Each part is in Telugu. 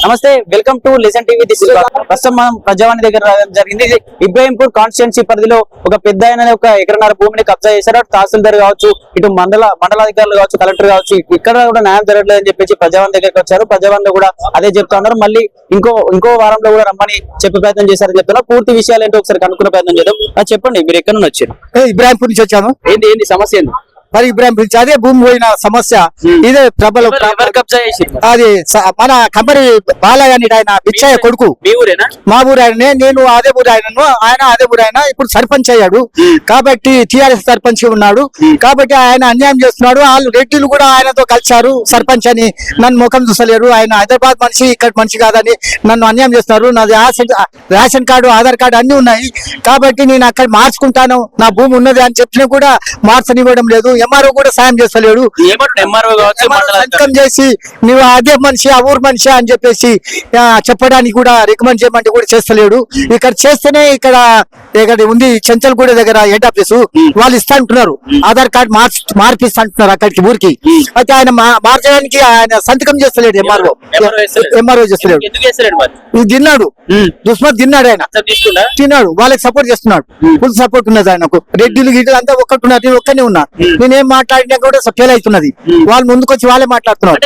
నమస్తే, వెల్కమ్ టు లిసన్ టీవీ. ప్రస్తుతం మనం ప్రజావాణి దగ్గర జరిగింది. ఇబ్రాహీంపూర్ కాన్స్టిట్యున్సీ పరిధిలో ఒక పెద్ద ఆయన ఒక ఎకరన్నర భూమిని కబ్జా చేశారు. అటు తహసీల్దార్ కావచ్చు, ఇటు మండలాధికారులు కావచ్చు, కలెక్టర్ కావచ్చు, ఇక్కడ కూడా న్యాయం జరగలేదు అని చెప్పేసి ప్రజావాణి దగ్గరికి వచ్చారు. ప్రజావాణిలో కూడా అదే చెప్తా ఉన్నారు. మళ్ళీ ఇంకో వారంలో కూడా రమ్మని చెప్పే ప్రయత్నం చేశారని చెప్తున్నారు. పూర్తి విషయాలు ఏంటో ఒకసారి కనుక్కునే ప్రయత్నం చేద్దాం. చెప్పండి, మీరు ఎక్కడ నుంచి వచ్చారు? ఇబ్రాహీంపూర్ నుంచి వచ్చాను. ఏంటి సమస్య ఏంటి? మరి ఇబ్రాహీంపూర్ నుంచి అదే భూమి పోయిన సమస్య. ఇదే ప్రబల కబ్జా చేసి అది మన కంపెనీ బాలయ్య అని ఆయన బిచ్చయ్య కొడుకు. మీ ఊరేనా? మా ఊరు ఆయననే, నేను అదే ఊరు ఆయనను, ఆయన అదే ఊరు ఆయన. ఇప్పుడు సర్పంచ్ అయ్యాడు కాబట్టి టిఆర్ఎస్ సర్పంచ్ ఉన్నాడు కాబట్టి ఆయన అన్యాయం చేస్తున్నాడు. వాళ్ళు రెడ్డిలు కూడా ఆయనతో కలిశారు సర్పంచ్ అని. నన్ను ముఖం చూసలేరు, ఆయన హైదరాబాద్ మనిషి ఇక్కడ మనిషి కాదని నన్ను అన్యాయం చేస్తున్నారు. నాది రేషన్ కార్డు, ఆధార్ కార్డు అన్ని ఉన్నాయి కాబట్టి నేను అక్కడ మార్చుకుంటాను, నా భూమి ఉన్నది అని చెప్పినా కూడా మార్చనివ్వడం లేదు. ఎంఆర్ఓ కూడా సాయం చేస్తలేడు. సంతకం చేసి నువ్వు అదే మనిషి, ఆ ఊరు మనిషి అని చెప్పేసి చెప్పడానికి కూడా రికమెండ్ చేయమంటే కూడా చేస్తలేడు. ఇక్కడ చేస్తేనే ఇక్కడ ఉంది చెంచల్గూడ దగ్గర హెడ్ ఆఫీసు, వాళ్ళు ఇస్తా అంటున్నారు. ఆధార్ కార్డు మార్పిస్తా అంటున్నారు అక్కడికి ఊరికి. అయితే ఆయన మార్చడానికి ఆయన సంతకం చేస్తలేడు. ఎంఆర్ఓ చేస్తలేడు. తిన్నాడు, దుస్మత్ తిన్నాడు, ఆయన తిన్నాడు. వాళ్ళకి సపోర్ట్ చేస్తున్నాడు, ఫుల్ సపోర్ట్ ఉన్నది ఆయనకు. రెడ్డిలు గిడ్డలు అంతా ఒక్కటున్నారు, నేను ఒక్కనే ఉన్నా. నేనేం మాట్లాడినా కూడా ఫెయిల్ అవుతున్నది. వాళ్ళు ముందుకొచ్చి వాళ్ళే మాట్లాడుతున్నారు.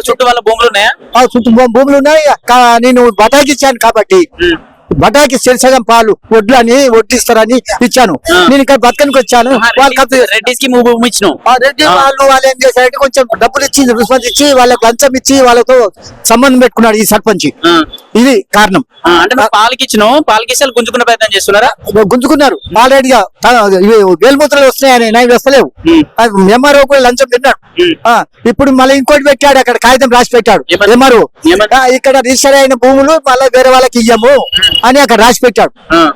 చుట్టూ వాళ్ళ భూములు ఉన్నాయా? చుట్టూ భూములు ఉన్నాయి. నేను బటాకి ఇచ్చాను కాబట్టి బటాకి సగం పాలు వడ్లు అని వడ్డిస్తారని ఇచ్చాను. నేను ఇక్కడ బతకనికి వచ్చాను. రెడ్డి వాళ్ళు ఏం చేశారంటే కొంచెం డబ్బులు ఇచ్చి రుసుమతి ఇచ్చి వాళ్ళకి లంచం ఇచ్చి వాళ్ళతో సంబంధం పెట్టుకున్నాడు ఈ సర్పంచ్. ఇది కారణం. పాలకి గుంజుకునే ప్రయత్నం చేస్తున్నారా? గుంజుకున్నారు ఆల్రెడీగా. వేలుమూత్రాలు వస్తున్నాయని నాకు వస్తలేవు. ఎంఆర్ఓ కూడా లంచం తిన్నాడు. ఇప్పుడు మళ్ళీ ఇంకోటి పెట్టాడు, అక్కడ కాగితం రాసి పెట్టాడు ఎంఆర్ఓ. ఇక్కడ రిజిస్టర్ అయిన భూములు మళ్ళీ వేరే వాళ్ళకి ఇయ్యము అని అక్కడ రాసి పెట్టాడు.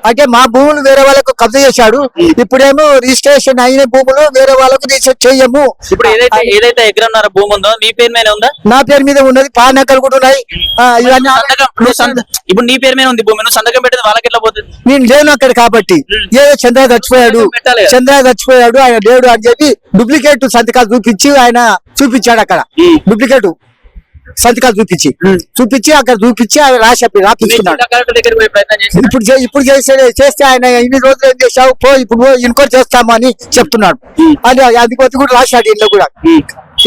అంటే మా భూములు వేరే వాళ్ళకు కబ్జా చేశాడు. ఇప్పుడేమో రిజిస్ట్రేషన్ అయిన భూములు వేరే వాళ్ళకు రిజిస్టర్ చేయము. ఇప్పుడు ఏదైతే ఎకరన్నర భూమి ఉందో మీ పేరు మీద ఉందా? నా పేరు మీద ఉన్నది, పానకలు కూడా ఉన్నాయి. ఇప్పుడు నీ పేరు మీద ఉంది భూమి, నువ్వు సంతకం పెట్టేది వాళ్ళకి ఎట్లా పోతుంది? నేను లేను అక్కడ కాబట్టి. ఏదో చంద్ర చచ్చిపోయాడు ఆయన లేడు అని చెప్పి డూప్లికేట్ సంతకాలు చూపించాడు అక్కడ. డూప్లికేట్ సంతకాలు చూపించి అక్కడ చూపించి రాపించుకున్నాడు. ఇప్పుడు చేస్తే ఆయన ఇన్ని రోజులు ఏం చేశావు, ఇప్పుడు ఇంకోటి చేస్తాము అని చెప్తున్నాడు. అది కొద్ది కూడా రాశాడు.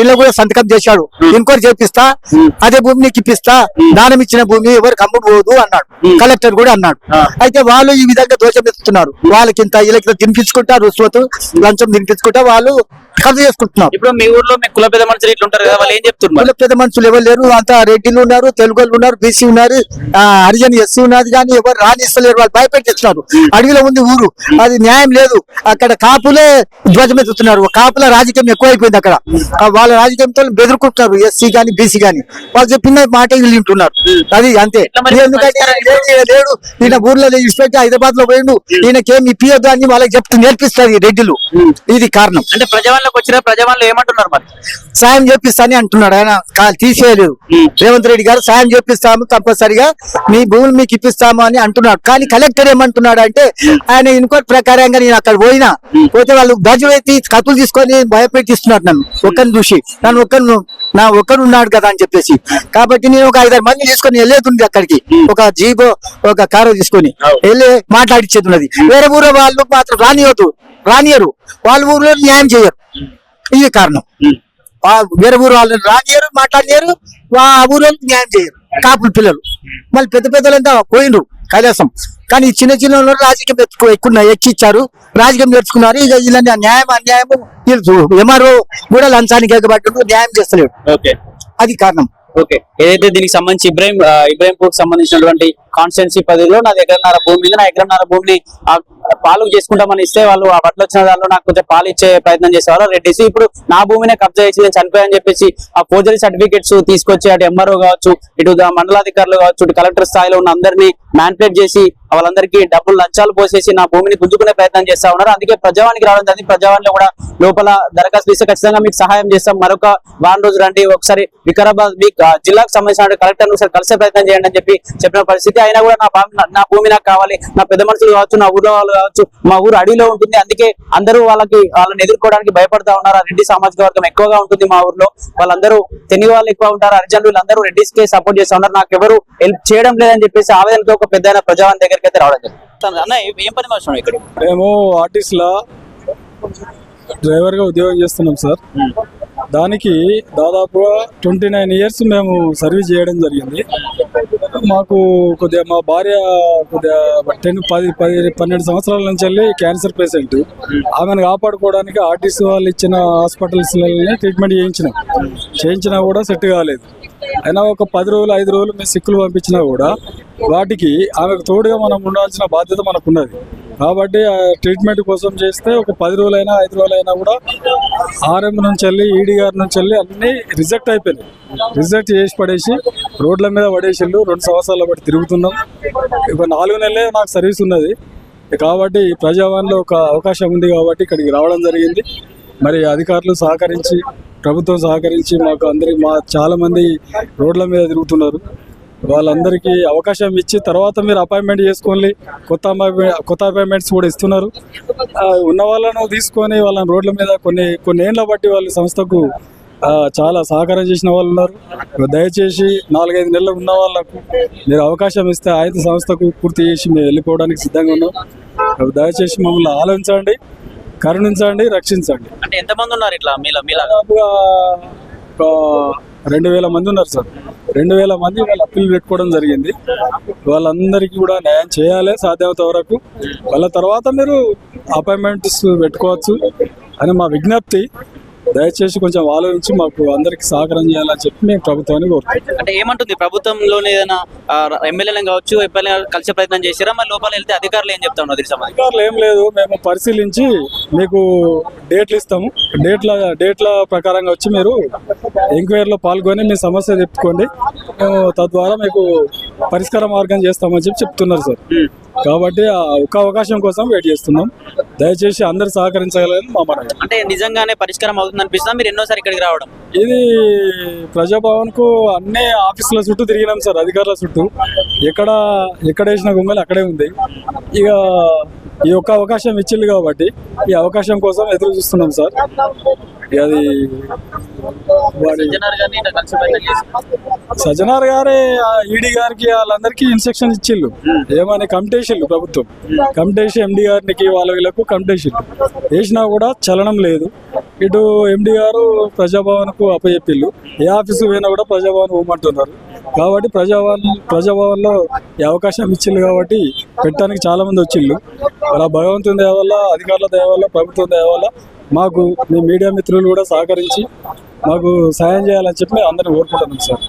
ఇల్లు కూడా సంతకం చేశాడు. ఇంకోటి చేపిస్తా, అదే భూమి నీకు ఇప్పిస్తా, దానం ఇచ్చిన భూమి ఎవరికి అమ్ముడుపోదు అన్నాడు. కలెక్టర్ కూడా అన్నాడు. అయితే వాళ్ళు ఈ విధంగా దోషం ఎత్తుతున్నారు. వాళ్ళకి ఇంత వీళ్ళకి తినిపించుకుంటా, రుసువతు లంచం తినిపించుకుంటా వాళ్ళు ఖర్చు చేసుకుంటున్నారు. ఇప్పుడు మీ ఊర్లో కుల పెద్ద మనుషులు ఇట్లా ఉంటారు కదా, వాళ్ళు ఏం చెప్తున్నారు? కుల పెద్ద మనుషులు ఎవరు లేరు, అంతా రెడ్డిలు ఉన్నారు, తెలుగు ఉన్నారు, బీసీ ఉన్నారు, హరిజన్ ఎస్సీ ఉన్నది, కానీ ఎవరు రాణిస్తలేరు. వాళ్ళు భయపెట్టిస్తున్నారు. అడవిలో ఉంది ఊరు, అది న్యాయం లేదు. అక్కడ కాపులే ధ్వజం ఎత్తుతున్నారు. కాపుల రాజకీయం ఎక్కువైపోయింది అక్కడ. వాళ్ళ రాజకీయంతో బెదురుకుంటున్నారు ఎస్సీ గాని బీసీ గాని. వాళ్ళు చెప్పిన మాట వీళ్ళు వింటున్నారు. అది అంతే. ఎందుకంటే లేడు, ఈయన ఊర్లో ఇచ్చిపెట్టి హైదరాబాద్ లో పోయిండు, ఈయనకేం ఇప్పియద్దు అని వాళ్ళకి నేర్పిస్తారు ఈ రెడ్డిలు. ఇది కారణం. అంటే ప్రజావాళ్ళకి వచ్చిన ప్రజావాళ్ళు ఏమంటున్నారు? మరి సాయం చేపిస్తాని అంటున్నాడు ఆయన. తీసేయలేదు రేవంత్ రెడ్డి గారు. సాయం చేపిస్తాము, తప్పనిసరిగా మీ భూములు మీకు ఇప్పిస్తాము అని అంటున్నాడు. కానీ కలెక్టర్ ఏమంటున్నాడు అంటే, ఆయన ఇంకోటి ప్రకారంగా నేను అక్కడ పోతే వాళ్ళు గజం ఎత్తి కత్తులు తీసుకొని భయపెట్టిస్తున్నారు నన్ను. ఒక్కరిని చూసి నా ఒక్కడు ఉన్నాడు కదా అని చెప్పేసి. కాబట్టి నేను ఒక 5-6 మంది తీసుకొని వెళ్ళేది అక్కడికి. ఒక జీబో, ఒక కారు తీసుకొని వెళ్ళి మాట్లాడిచ్చేది ఉన్నది. వేరే ఊరు వాళ్ళు మాత్రం రానియరు. వాళ్ళ ఊర్లో న్యాయం చేయరు. ఇది కారణం. వేరే ఊరు వాళ్ళని రానియరు, మాట్లాడినారు. ఆ ఊర్లో న్యాయం చేయరు. కాపుల పిల్లలు మళ్ళీ పెద్ద పెద్దలంతా పోయినరు కైలాసం. కానీ చిన్న చిన్న రాజకీయం ఎక్కిచ్చారు, రాజకీయం నేర్చుకున్నారు. ఇక ఇలాంటి అన్యాయము ఎంఆర్ఓ కూడా లంచానికి ఎగబడ్డాడు, న్యాయం చేస్తలేడు. అది కారణం. ఏదైతే దీనికి సంబంధించి ఇబ్రాహీంపూర్ సంబంధించినటువంటి కాన్స్టిట్యున్సీ పరిధిలో నా ఎకరన్నర భూమి మీద, నా ఎకరన్నర భూమిని పాలు చేసుకుంటామని ఇస్తే వాళ్ళు ఆ బట్టలు వచ్చిన దానిలో నాకు కొంచెం పాలు ఇచ్చే ప్రయత్నం చేసేవారు రెడ్డిసి. ఇప్పుడు నా భూమినే కబ్జా చేసి నేను చనిపోయాని చెప్పేసి ఆ ఫోర్జరీ సర్టిఫికేట్స్ తీసుకొచ్చి అటు ఎంఆర్ఓ కావచ్చు, ఇటు మండలాధికారులు కావచ్చు, ఇటు కలెక్టర్ స్థాయిలో ఉన్న అందరినీ మ్యాన్పులేట్ చేసి వాళ్ళందరికీ డబ్బులు లంచాలు పోసేసి నా భూమిని గుంజుకునే ప్రయత్నం చేస్తా ఉన్నారు. అందుకే ప్రజావానికి రావడం జరిగింది. ప్రజావాణిలో కూడా లోపల దరఖాస్తు ఇస్తే ఖచ్చితంగా మీకు సహాయం చేస్తాం, మరొక వారం రోజు రండి, ఒకసారి వికారాబాద్ మీ జిల్లాకు సంబంధించిన కలెక్టర్ ఒకసారి కలిసే ప్రయత్నం చేయండి అని చెప్పిన పరిస్థితి. అయినా కూడా నా భూమి నాకు కావాలి, నా పెద్ద మనుషులు కావచ్చు, నా ఊర్లో వాళ్ళు కావచ్చు, మా ఊరు అడవిలో ఉంటుంది, అందుకే అందరూ వాళ్ళని ఎదుర్కోవడానికి భయపడతా ఉన్నారు. ఆ రెడ్డి సామాజిక వర్గం ఎక్కువగా ఉంటుంది మా ఊర్లో, వాళ్ళందరూ తెలుగు వాళ్ళు ఎక్కువ ఉంటారు, హరిజనులు వీళ్ళందరూ రెడ్డిస్ కే సపోర్ట్ చేస్తా ఉన్నారు, నాకు ఎవరు హెల్ప్ చేయడం లేదని చెప్పేసి ఆవేదనతో ఒక పెద్ద ప్రజావాణి దగ్గరికి అయితే రావడం జరిగింది. అన్న ఏం పని మాత్రం ఇక్కడ? మేము ఆర్టిస్ట్ లా డ్రైవర్ గా ఉద్యోగం చేస్తున్నాం సార్. దానికి దాదాపుగా 29 years మేము సర్వీస్ చేయడం జరిగింది. మాకు కొద్దిగా మా భార్య కొద్దిగా 12 సంవత్సరాల నుంచి వెళ్ళి క్యాన్సర్ పేషెంట్. ఆమెను కాపాడుకోవడానికి ఆర్టిస్ట్ వాళ్ళు ఇచ్చిన హాస్పిటల్స్లోనే ట్రీట్మెంట్ చేయించినా కూడా సెట్ కాలేదు. అయినా ఒక 10 రోజులు 5 రోజులు మేము సిక్కులు పంపించినా కూడా వాటికి ఆమెకు తోడుగా మనం ఉండాల్సిన బాధ్యత మనకున్నది. కాబట్టి ఆ ట్రీట్మెంట్ కోసం చేస్తే ఒక 10 రోజులైనా 5 రోజులైనా కూడా ఆర్ఎం నుంచి వెళ్ళి ఈడీ గారి నుంచి వెళ్ళి అన్నీ రిజెక్ట్ అయిపోయినాయి. రిజెక్ట్ చేసి పడేసి రోడ్ల మీద పడేసిళ్ళు. 2 సంవత్సరాల బట్టి తిరుగుతున్నాం. ఒక 4 నెలలే నాకు సర్వీస్ ఉన్నది. కాబట్టి ప్రజావాణిలో ఒక అవకాశం ఉంది కాబట్టి ఇక్కడికి రావడం జరిగింది. మరి అధికారులు సహకరించి, ప్రభుత్వం సహకరించి మా చాలా మంది రోడ్ల మీద తిరుగుతున్నారు. వాళ్ళందరికీ అవకాశం ఇచ్చి తర్వాత మీరు అపాయింట్మెంట్ చేసుకోండి, కొత్త అపాయింట్మెంట్స్ కూడా ఇస్తున్నారు. ఉన్న వాళ్ళను తీసుకొని వాళ్ళని రోడ్ల మీద కొన్ని ఏళ్ళ బట్టి వాళ్ళ సంస్థకు చాలా సహకారం చేసిన వాళ్ళు ఉన్నారు. దయచేసి 4-5 నెలలు ఉన్న వాళ్ళకు మీరు అవకాశం ఇస్తే ఆయన సంస్థకు పూర్తి చేసి మేము వెళ్ళిపోవడానికి సిద్ధంగా ఉన్నాం. దయచేసి మమ్మల్ని ఆలోచించండి, కరుణించండి, రక్షించండి. అంటే ఎంతమంది ఉన్నారు ఇట్లా దాదాపుగా 2000 మంది ఉన్నారు సార్. 2000 మంది వాళ్ళు అప్పీల్ పెట్టుకోవడం జరిగింది. వాళ్ళందరికీ కూడా న్యాయం చేయాలి సాధ్యమైనంత వరకు. వాళ్ళ తర్వాత మీరు అపాయింట్మెంట్స్ పెట్టుకోవచ్చు అని మా విజ్ఞప్తి. దయచేసి కొంచెం ఆలోచించి మాకు అందరికి సహకారం చేయాలని చెప్పి మేము ప్రభుత్వాన్ని కోరుతున్నాం. అంటే ఏమంటుంది ప్రభుత్వంలోనే ఏదైనా ఎమ్మెల్యేలను కావచ్చు ఎమ్మెల్యే కలిసే ప్రయత్నం చేశారా? మరి లోపల వెళ్తే అధికారులు ఏం చెప్తా ఉన్నారు? అధికారులు ఏం లేదు, మేము పరిశీలించి మీకు డేట్లు ఇస్తాము. డేట్ల ప్రకారంగా వచ్చి మీరు ఎంక్వైరీలో పాల్గొని మీ సమస్య చెప్పుకోండి, మేము తద్వారా మీకు పరిష్కార మార్గం చేస్తామని చెప్పి చెప్తున్నారు సార్. కాబట్టి ఒక అవకాశం కోసం వెయిట్ చేస్తున్నాం. దయచేసి అందరు సహకరించగలని మా మనవి. అంటే నిజంగానే పరిష్కారం అవుతుంది అనిపిస్తుందా మీరు ఎన్నోసారి ఇక్కడికి రావడం? ఇది ప్రజాభవన్ కు అన్ని ఆఫీసుల చుట్టూ తిరిగినాం సార్, అధికారుల చుట్టూ. ఎక్కడ వేసిన గుమ్మలు అక్కడే ఉంది. ఇక ఈ ఒక్క అవకాశం ఇచ్చింది కాబట్టి ఈ అవకాశం కోసం ఎదురు చూస్తున్నాం సార్. అది సజ్జనార్ గారే ఈడీ గారికి వాళ్ళందరికీ ఇన్స్ట్రక్షన్ ఇచ్చిళ్ళు, ఏమని కమిటేషన్లు ప్రభుత్వం కమిటేషన్ ఎండి గారికి వీళ్ళకు కమిటేషన్ వేసినా కూడా చలనం లేదు. ఇటు ఎండి గారు ప్రజాభవన్కు అప్పచెప్పిళ్ళు, ఏ ఆఫీసు పోయినా కూడా ప్రజాభవన్ పోమంటున్నారు. కాబట్టి ప్రజాభవన్లో ఈ అవకాశం ఇచ్చిళ్ళు కాబట్టి పెట్టడానికి చాలా మంది వచ్చిళ్ళు. అలా భగవంతుని దయ వల్ల, అధికారుల దయ వల్ల, ప్రభుత్వం దయ వల్ల మాకు మీ మీడియా మిత్రులు కూడా సహకరించి మాకు సాయం చేయాలని చెప్పి అందరిని కోరుకుంటున్నాం సార్.